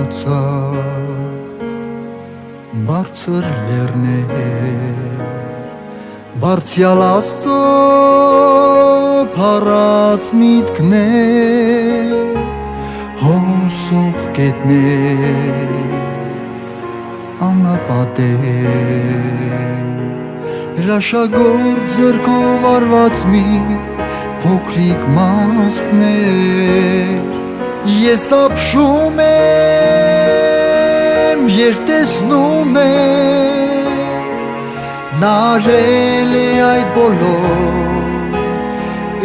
բացավ բարձր լեռներ բարձյալ Աստծո փառած միտքներ հոսող գետներ անապատեր հրաշագործ ձեռքով արված մի փոքրիկ մասներ ես ապշում եմ երբ տեսնում եմ նա արել է այդ բոլոր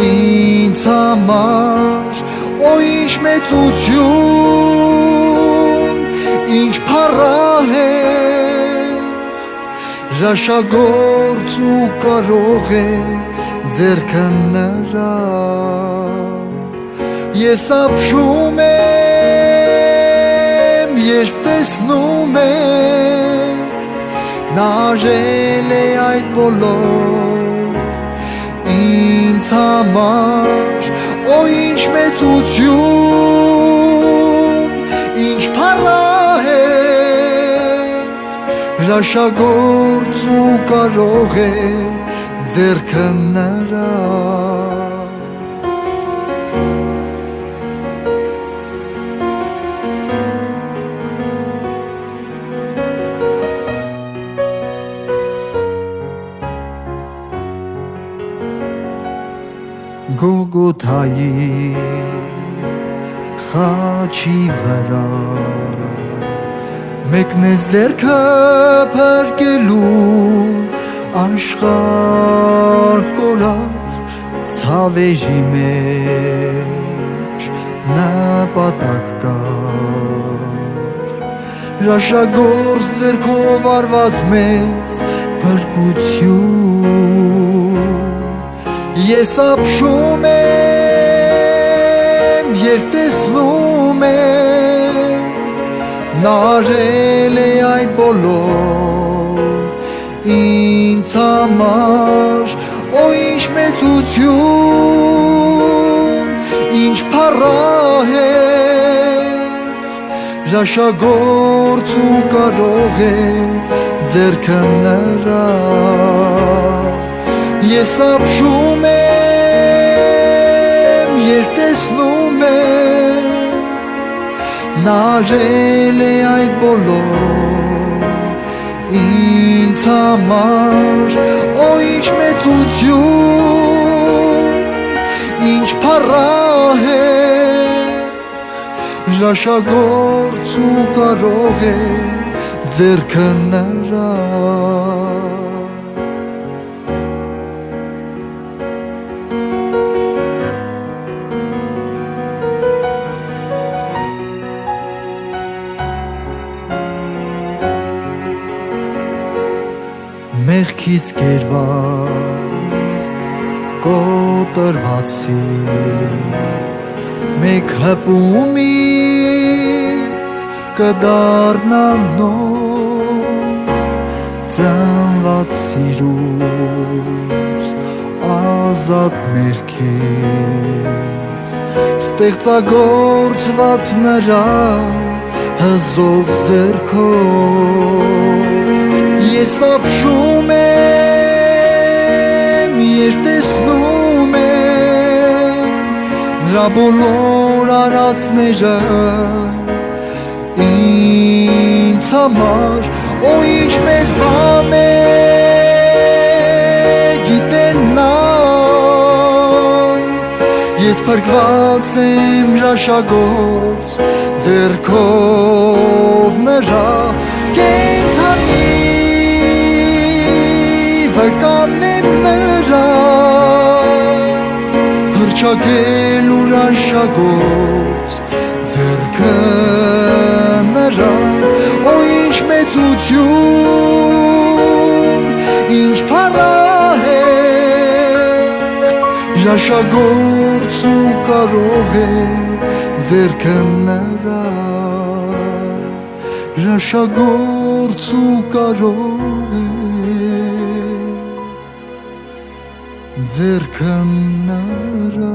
ինձ համար օ ինչ մեծություն ինչ փառահեղ հրաշագործ ու կարող է ձեռքը նրա ես ապշում եմ երբ տեսնում եմ նա արել է այդ բոլոր ինձ համար օ ինչ մեծություն ինչ փառահեղ հրաշագործ ու կարող է ձեռքը նրա Գողգոթայի խաչի վրա մեկնես ձեռքը փրկելու աշխարհ կորած ցավերի մեջ նպատակ կար հրաշագործ ձեռքով արված մեծ փրկություն ես ապշում եմ երբ տեսնում եմ նա արել է այդ բոլոր ինձ համար օ ինչ մեծություն ինչ փառահեղ հրաշագործ ու կարող է ձեռքը նրա ես ապշում եմ երբ տեսնում եմ նա արել է այդ բոլոր ինձ համար օ ինչ մեծություն ինչ փառահեղ հրաշագործ ու կարող է ձեռքը նրա մեղքից կերված կոտրված սիրտ մեկ հպումից կդառնամ նոր ծնված սիրուց ազատ մեղքից ստեղծագործված նրա հզոր ձեռքով ես ապշում եմ երբ տեսնում եմ նրա բոլոր արածները ինձ համար օ ինչ մեծ բան է գիտեն նա ես փրկված եմ հրաշագործ ձեռքով նրա կենդանի վկանեմ նրա հռչակելու հրաշագործ ձեռքը նրա օ ինչ մեծություն ինչ փառահեղ հրաշագործ ու կարող է ձեռքը նրա հրաշագործ ու կարող է ձեռքը նրա